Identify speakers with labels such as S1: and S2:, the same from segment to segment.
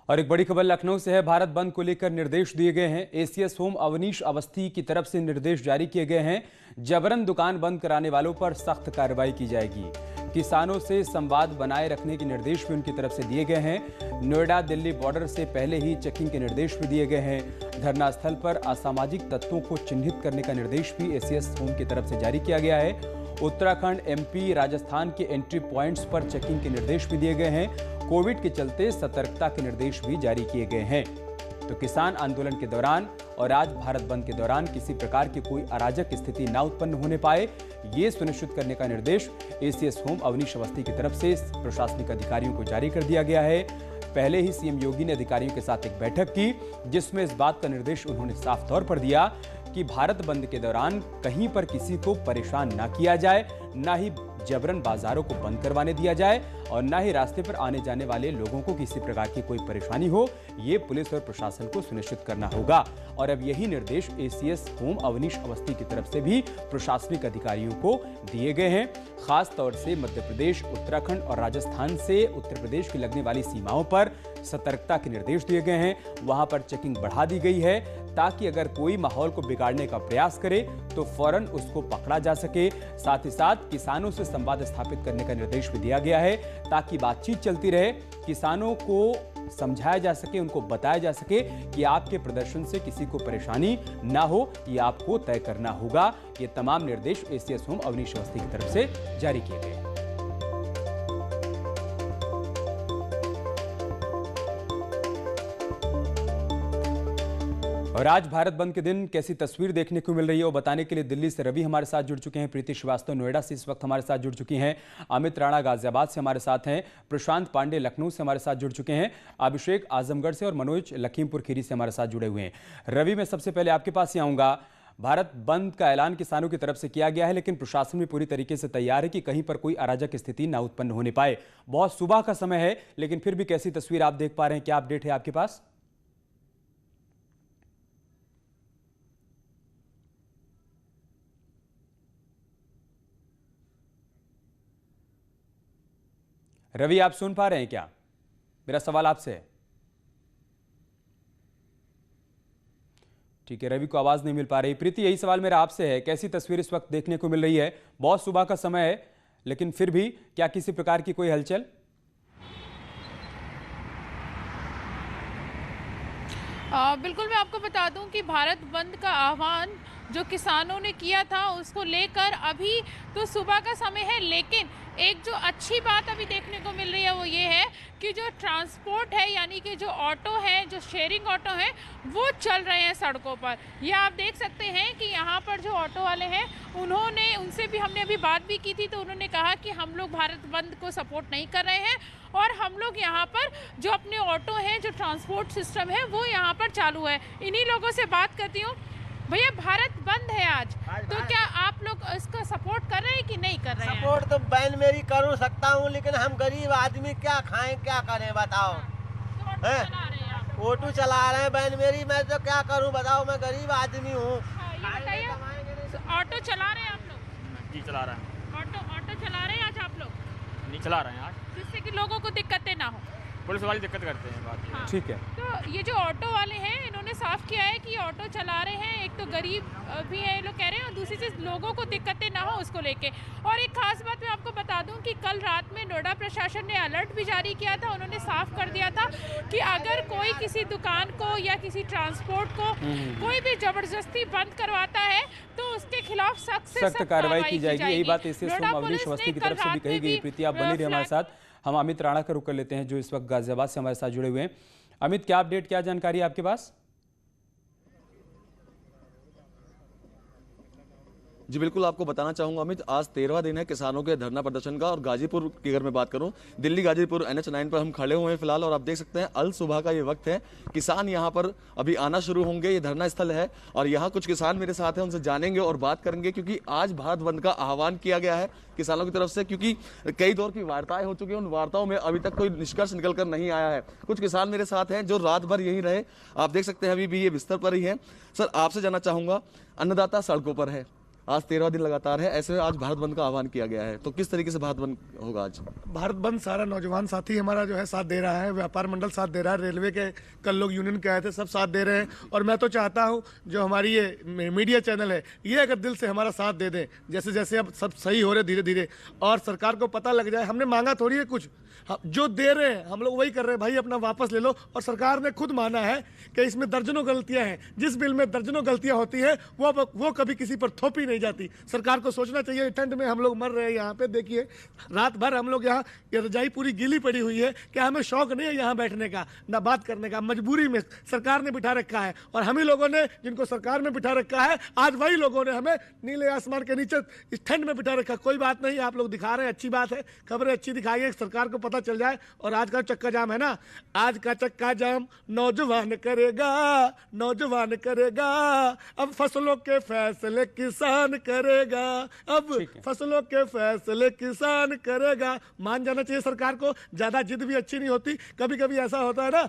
S1: और एक बड़ी खबर लखनऊ से है। भारत बंद को लेकर निर्देश दिए गए हैं। एसीएस होम अवनीश अवस्थी की तरफ से निर्देश जारी किए गए हैं। जबरन दुकान बंद कराने वालों पर सख्त कार्रवाई की जाएगी। किसानों से संवाद बनाए रखने के निर्देश भी उनकी तरफ से दिए गए हैं। नोएडा दिल्ली बॉर्डर से पहले ही चेकिंग के निर्देश भी दिए गए हैं। धरना स्थल पर असामाजिक तत्वों को चिन्हित करने का निर्देश भी एसीएस होम की तरफ से जारी किया गया है। उत्तराखंड, एमपी, राजस्थान के एंट्री पॉइंट्स पर चेकिंग के निर्देश भी दिए गए हैं। कोविड के चलते सतर्कता के निर्देश भी जारी किए गए हैं। तो किसान आंदोलन के दौरान और आज भारत बंद के दौरान किसी प्रकार की कोई अराजक स्थिति न उत्पन्न होने पाए, ये सुनिश्चित करने का निर्देश एसीएस होम अवनीश अवस्थी की तरफ से प्रशासनिक अधिकारियों को जारी कर दिया गया है। पहले ही सीएम योगी ने अधिकारियों के साथ एक बैठक की, जिसमें इस बात का निर्देश उन्होंने साफ तौर पर दिया कि भारत बंद के दौरान कहीं पर किसी को परेशान ना किया जाए, ना ही जबरन बाजारों को बंद करवाने दिया जाए और ना ही रास्ते पर आने जाने वाले लोगों को किसी प्रकार की कोई परेशानी हो। ये पुलिस और प्रशासन को सुनिश्चित करना होगा। और अब यही निर्देश एसीएस होम अवनीश अवस्थी की तरफ से भी प्रशासनिक अधिकारियों को दिए गए हैं। खास तौर से मध्य प्रदेश, उत्तराखंड और राजस्थान से उत्तर प्रदेश की लगने वाली सीमाओं पर सतर्कता के निर्देश दिए गए हैं। वहां पर चेकिंग बढ़ा दी गई है ताकि अगर कोई माहौल को बिगाड़ने का प्रयास करे तो फौरन उसको पकड़ा जा सके। साथ ही साथ किसानों से संवाद स्थापित करने का निर्देश भी दिया गया है ताकि बातचीत चलती रहे, किसानों को समझाया जा सके, उनको बताया जा सके कि आपके प्रदर्शन से किसी को परेशानी ना हो, ये आपको तय करना होगा। ये तमाम निर्देश एसीएस होम अवनीश अवस्थी की तरफ से जारी किए गए। और आज भारत बंद के दिन कैसी तस्वीर देखने को मिल रही है वो बताने के लिए दिल्ली से रवि हमारे साथ जुड़ चुके हैं। प्रीति श्रीवास्तव नोएडा से इस वक्त हमारे साथ जुड़ चुकी हैं। अमित राणा गाजियाबाद से हमारे साथ हैं। प्रशांत पांडे लखनऊ से हमारे साथ जुड़ चुके हैं। अभिषेक आजमगढ़ से और मनोज लखीमपुर खीरी से हमारे साथ जुड़े हुए हैं। रवि, मैं सबसे पहले आपके पास ही आऊंगा। भारत बंद का ऐलान किसानों की तरफ से किया गया है, लेकिन प्रशासन भी पूरी तरीके से तैयार है कि कहीं पर कोई अराजक स्थिति ना उत्पन्न होने पाए। बहुत सुबह का समय है, लेकिन फिर भी कैसी तस्वीर आप देख पा रहे हैं? क्या अपडेट है आपके पास? रवि, आप सुन पा रहे हैं क्या? मेरा सवाल आपसे है। ठीक है, रवि को आवाज नहीं मिल पा रही। प्रीति, यही सवाल मेरा आपसे है, कैसी तस्वीर इस वक्त देखने को मिल रही है? बहुत सुबह का समय है, लेकिन फिर भी क्या किसी प्रकार की कोई हलचल?
S2: बिल्कुल, मैं आपको बता दूं कि भारत बंद का आह्वान जो किसानों ने किया था उसको लेकर अभी तो सुबह का समय है, लेकिन एक जो अच्छी बात अभी देखने को मिल रही है वो ये है कि जो ट्रांसपोर्ट है, यानी कि जो ऑटो है, जो शेयरिंग ऑटो है, वो चल रहे हैं सड़कों पर। ये आप देख सकते हैं कि यहाँ पर जो ऑटो वाले हैं उनसे भी हमने अभी बात भी की थी, तो उन्होंने कहा कि हम लोग भारत बंद को सपोर्ट नहीं कर रहे हैं और हम लोग यहाँ पर जो अपने ऑटो हैं, जो ट्रांसपोर्ट सिस्टम है वो यहाँ पर चालू है। इन्हीं लोगों से बात करती हूँ। भैया, भारत बंद है आज, तो क्या आप लोग इसको सपोर्ट कर रहे हैं कि नहीं कर रहे हैं?
S3: सपोर्ट तो बैन मेरी कर सकता हूँ, लेकिन हम गरीब आदमी क्या खाएं, क्या करें बताओ? ऑटो चला रहे हैं बैन मेरी, मैं तो क्या करूँ बताओ? मैं गरीब आदमी हूँ।
S2: ऑटो चला रहे हैं आप लोग?
S4: जी चला रहे हैं।
S2: ऑटो चला रहे हैं आज आप लोग?
S4: नहीं चला रहे हैं आज,
S2: जिससे कि लोगों को दिक्कतें ना हो।
S4: पुलिस वाले दिक्कत करते हैं बात।
S2: हाँ।
S1: ठीक है,
S2: तो ये जो ऑटो वाले हैं इन्होंने साफ किया है कि ऑटो चला रहे हैं, एक तो गरीब भी है ये लोग कह रहे हैं, और दूसरी चीज़ लोगों को दिक्कतें ना हो उसको लेके। और एक खास बात मैं आपको बता दूं कि कल रात में नोएडा प्रशासन ने अलर्ट भी जारी किया था। उन्होंने साफ कर दिया था कि अगर कोई किसी दुकान को या किसी ट्रांसपोर्ट को कोई भी जबरदस्ती बंद करवाता है तो उसके खिलाफ सख्त
S1: कार्रवाई की जाएगी। यही बात एसीएस होम अवनीश अवस्थी की तरफ से भी कही गई। प्रीति, आप बनी रही हमारे साथ। हम अमित राणा का रुख कर लेते हैं जो इस वक्त गाजियाबाद से हमारे साथ जुड़े हुए हैं। अमित, क्या अपडेट, क्या जानकारी है आपके पास?
S5: जी बिल्कुल, आपको बताना चाहूंगा अमित, आज 13वां दिन है किसानों के धरना प्रदर्शन का। और गाजीपुर की अगर मैं बात करूं, दिल्ली गाजीपुर NH9 पर हम खड़े हुए हैं फिलहाल, और आप देख सकते हैं अल सुबह का ये वक्त है। किसान यहां पर अभी आना शुरू होंगे। ये धरना स्थल है और यहाँ कुछ किसान मेरे साथ हैं, उनसे जानेंगे और बात करेंगे, क्योंकि आज भारत बंद का आह्वान किया गया है किसानों की तरफ से, क्योंकि कई दौर की वार्ताएं हो चुकी हैं। उन वार्ताओं में अभी तक कोई निष्कर्ष निकल कर नहीं आया है। कुछ किसान मेरे साथ हैं जो रात भर यहीं रहे, आप देख सकते हैं अभी भी ये बिस्तर पर ही है। सर, आपसे जानना चाहूंगा, अन्नदाता सड़कों पर है, आज 13वां दिन लगातार है, ऐसे में आज भारत बंद का आह्वान किया गया है, तो किस तरीके से भारत बंद होगा आज?
S6: भारत बंद सारा नौजवान साथी हमारा जो है साथ दे रहा है, व्यापार मंडल साथ दे रहा है, रेलवे के कल लोग यूनियन के आए थे, सब साथ दे रहे हैं। और मैं तो चाहता हूं जो हमारी ये मीडिया चैनल है, ये अगर दिल से हमारा साथ दे दें, जैसे जैसे अब सब सही हो रहे धीरे धीरे, और सरकार को पता लग जाए, हमने मांगा थोड़ी है कुछ, जो दे रहे हैं हम लोग वही कर रहे हैं, भाई अपना वापस ले लो। और सरकार ने खुद माना है कि इसमें दर्जनों गलतियां हैं, जिस बिल में दर्जनों गलतियां होती हैं वो कभी किसी पर थोपी नहीं जाती। सरकार को सोचना चाहिए। ठंड में हम लोग मर रहे हैं यहाँ पे, देखिए रात भर हम लोग यहाँ, ये रजाई पूरी गीली पड़ी हुई है कि हमें शौक नहीं है यहाँ बैठने का, ना बात करने का, मजबूरी में सरकार ने बिठा रखा है। और हम ही लोगों ने जिनको सरकार में बिठा रखा है, आज वही लोगों ने हमें नीले आसमान के नीचे इस ठंड में बिठा रखा। कोई बात नहीं, आप लोग दिखा रहे हैं, अच्छी बात है, खबरें अच्छी दिखाइए, सरकार को पता चल जाए। और आज का चक्का जाम है ना, आज का चक्का जाम नौजवान करेगा, नौजवान करेगा, अब फसलों के फैसले किसान करेगा, अब फसलों के फैसले किसान करेगा। मान जाना चाहिए सरकार को, ज्यादा जिद भी अच्छी नहीं होती। कभी कभी ऐसा होता है ना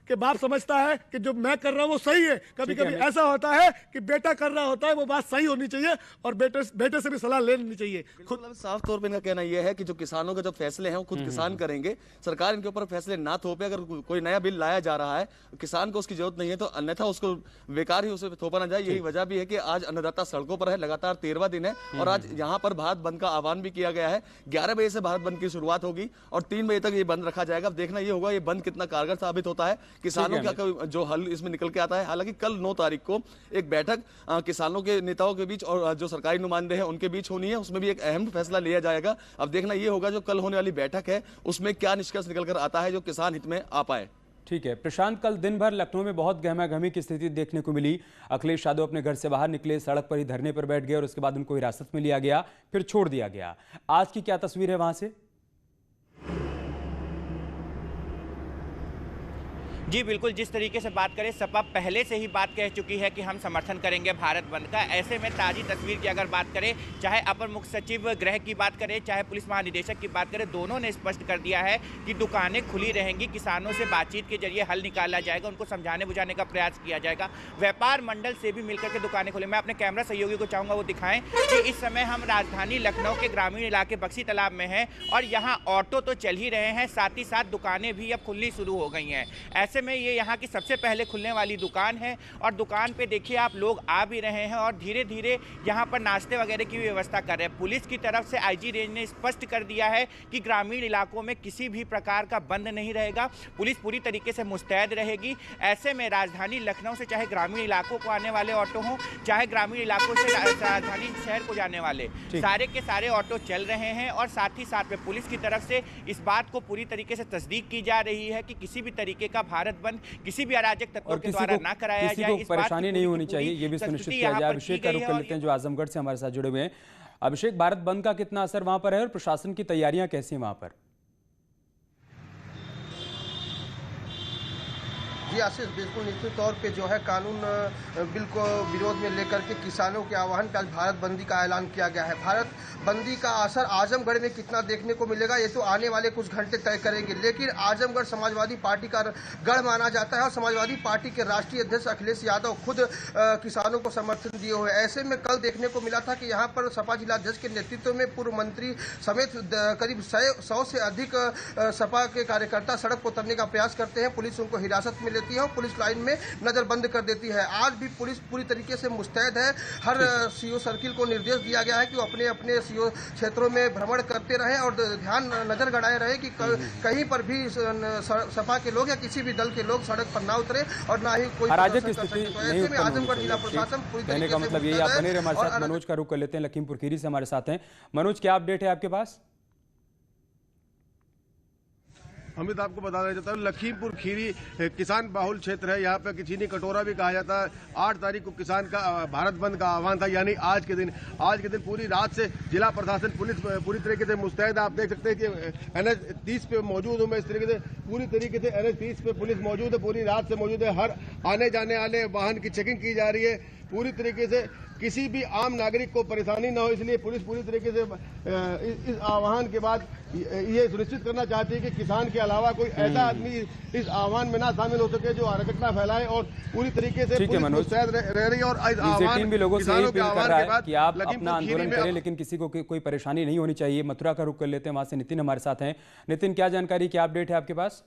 S6: कि बाप समझता है कि जो मैं कर रहा हूं वो सही है, कभी कभी ऐसा होता है कि बेटा कर रहा होता है, वो बात सही होनी चाहिए और बेटे से भी सलाह लेनी चाहिए।
S5: खुद साफ तौर पे इनका कहना यह है कि जो किसानों के जो फैसले हैं वो खुद किसान करेंगे, सरकार इनके ऊपर फैसले ना थोपे। अगर कोई नया बिल लाया जा रहा है, किसान को उसकी जरूरत नहीं है, तो अन्यथा उसको बेकार ही उसे थोपा ना जाए। यही वजह भी है कि आज अन्नदाता सड़कों पर है, लगातार 13वां दिन है और आज यहाँ पर भारत बंद का आह्वान भी किया गया है। 11 बजे से भारत बंद की शुरुआत होगी और 3 बजे तक ये बंद रखा जाएगा। अब देखना ये होगा ये बंद कितना कारगर साबित होता है, किसानों का जो हल इसमें निकल के आता है। हालांकि कल 9 तारीख को एक बैठक किसानों के नेताओं के बीच और जो सरकारी नुमाइंदे हैं उनके बीच होनी है, उसमें भी एक अहम फैसला लिया जाएगा। अब देखना ये होगा जो कल होने वाली बैठक है उसमें क्या निष्कर्ष निकल कर आता है जो किसान हित में आ पाए।
S1: ठीक है प्रशांत, कल दिन भर लखनऊ में बहुत गहमागहमी की स्थिति देखने को मिली। अखिलेश यादव अपने घर से बाहर निकले, सड़क पर ही धरने पर बैठ गए और उसके बाद उनको हिरासत में लिया गया, फिर छोड़ दिया गया। आज की क्या तस्वीर है वहां से?
S7: जी बिल्कुल, जिस तरीके से बात करें, सपा पहले से ही बात कह चुकी है कि हम समर्थन करेंगे भारत बंद का। ऐसे में ताज़ी तस्वीर की अगर बात करें, चाहे अपर मुख्य सचिव गृह की बात करें, चाहे पुलिस महानिदेशक की बात करें, दोनों ने स्पष्ट कर दिया है कि दुकानें खुली रहेंगी, किसानों से बातचीत के जरिए हल निकाला जाएगा, उनको समझाने बुझाने का प्रयास किया जाएगा। व्यापार मंडल से भी मिलकर के दुकानें खुली। मैं अपने कैमरा सहयोगी को चाहूँगा वो दिखाएं कि इस समय हम राजधानी लखनऊ के ग्रामीण इलाके बक्सी तालाब में हैं और यहाँ ऑटो तो चल ही रहे हैं, साथ ही साथ दुकानें भी अब खुलनी शुरू हो गई हैं। ऐसे में ये यहाँ की सबसे पहले खुलने वाली दुकान है और दुकान पे देखिए आप लोग आ भी रहे हैं और धीरे धीरे यहाँ पर नाश्ते वगैरह की व्यवस्था कर रहे हैं। पुलिस की तरफ से आईजी रेंज ने स्पष्ट कर दिया है कि ग्रामीण इलाकों में किसी भी प्रकार का बंद नहीं रहेगा, पुलिस पूरी तरीके से मुस्तैद रहेगी। ऐसे में राजधानी लखनऊ से चाहे ग्रामीण इलाकों को आने वाले ऑटो हों, चाहे ग्रामीण इलाकों से राजधानी शहर को जाने वाले, सारे के सारे ऑटो चल रहे हैं और साथ ही साथ में पुलिस की तरफ से इस बात को पूरी तरीके से तस्दीक की जा रही है कि किसी भी तरीके का भारत बंद किसी भी अराजक तत्वों के द्वारा ना कराया जाए।
S1: किसी को परेशानी नहीं होनी चाहिए, ये भी सुनिश्चित किया जाए। अभिषेक का रुख कर लेते हैं जो आजमगढ़ से हमारे साथ जुड़े हुए हैं। अभिषेक, भारत बंद का कितना असर वहां पर है और प्रशासन की तैयारियां कैसी हैं वहां पर?
S8: जी आशीष, बिल्कुल निश्चित तौर पे जो है कानून बिल को विरोध में लेकर के किसानों के आह्वान पर आज भारत बंदी का ऐलान किया गया है। भारत बंदी का असर आजमगढ़ में कितना देखने को मिलेगा ये तो आने वाले कुछ घंटे तय करेंगे, लेकिन आजमगढ़ समाजवादी पार्टी का गढ़ माना जाता है और समाजवादी पार्टी के राष्ट्रीय अध्यक्ष अखिलेश यादव खुद किसानों को समर्थन दिए हुए। ऐसे में कल देखने को मिला था कि यहाँ पर सपा जिलाध्यक्ष के नेतृत्व में पूर्व मंत्री समेत करीब 100 से अधिक सपा के कार्यकर्ता सड़क पर उतरने का प्रयास करते हैं। पुलिस उनको हिरासत में लेती है और पुलिस लाइन में नजर बंद कर देती है। आज भी पुलिस पूरी तरीके से मुस्तैद है। हर सीओ सर्किल को निर्देश दिया गया है कि वो अपने अपने सीओ क्षेत्रों में भ्रमण करते रहे और ध्यान नजर गड़ाए रहे कि कहीं पर भी सपा के लोग या किसी भी दल के लोग सड़क पर ना उतरे और ना ही कोई
S1: अराजक स्थिति नहीं उत्पन्न
S8: आजमगढ़ जिला प्रशासन पूरी तरीके से
S1: मतलब यही। आप बने रहे हमारे साथ। मनोज का रुख कर लेते हैं, लखीमपुर खीरी से हमारे साथ हैं। मनोज, क्या अपडेट है आपके पास?
S9: अमित, आपको बताना चाहता हूँ लखीमपुर खीरी किसान बाहुल क्षेत्र है। यहाँ पे चीनी कटोरा भी कहा जाता है। 8 तारीख को किसान का भारत बंद का आह्वान था, यानी आज के दिन पूरी रात से जिला प्रशासन पुलिस पूरी तरीके से मुस्तैद है। आप देख सकते हैं कि NH-30 पे मौजूद हूँ मैं। इस तरीके से पूरी तरीके से NH-30 पे पुलिस मौजूद है, पूरी रात से मौजूद है। हर आने जाने वाले वाहन की चेकिंग की जा रही है पूरी तरीके से, किसी भी आम नागरिक को परेशानी न हो, इसलिए पुलिस पूरी तरीके से इस आह्वान के बाद ये सुनिश्चित करना चाहती है कि किसान के अलावा कोई ऐसा आदमी इस आह्वान में ना शामिल हो सके जो अराजकता फैलाए और पूरी तरीके से
S1: ठीक है मनोज,
S9: रह रही है। और
S1: टीम भी लोगों से यही अपील कर रहा है कि आप
S9: लखीमपुर
S1: अपना
S9: खीरी
S1: आंदोलन
S9: में
S1: करें, लेकिन किसी को कोई परेशानी नहीं होनी चाहिए। मथुरा का रुख कर लेते हैं, वहां से नितिन हमारे साथ हैं। नितिन, क्या जानकारी, क्या अपडेट है आपके पास?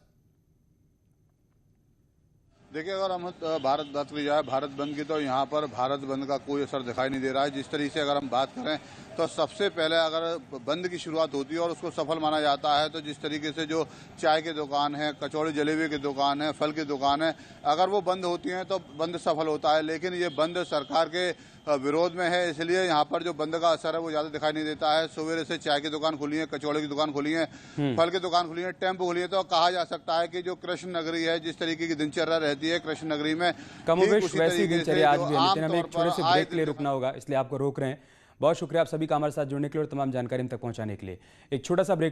S10: देखिए, अगर हम भारत बात की जाए भारत बंद की, तो यहाँ पर भारत बंद का कोई असर दिखाई नहीं दे रहा है। जिस तरीके से अगर हम बात करें तो सबसे पहले अगर बंद की शुरुआत होती है और उसको सफल माना जाता है, तो जिस तरीके से जो चाय की दुकान है, कचौड़ी जलेबी की दुकान है, फल की दुकान है, अगर वो बंद होती हैं तो बंद सफल होता है। लेकिन ये बंद सरकार के विरोध में है, इसलिए यहाँ पर जो बंद का असर है वो ज़्यादा दिखाई नहीं देता है। सवेरे से चाय की दुकान खुली है, कचौड़ी की दुकान खुली है, फल की दुकान खुली है, टेम्पो खुली है। तो कहा जा सकता है कि जो कृष्ण नगरी है, जिस तरीके की दिनचर्या रहती है कृष्ण नगरी में,
S1: कमोबेश वैसी दिनचर्या आज भी है। लेकिन हमें एक छोटे से ब्रेक के लिए रुकना होगा, इसलिए आपको रोक रहे हैं। बहुत शुक्रिया आप सभी का हमारे साथ जुड़ने के लिए और तमाम जानकारी हम तक पहुंचाने के लिए। एक छोटा सा ब्रेक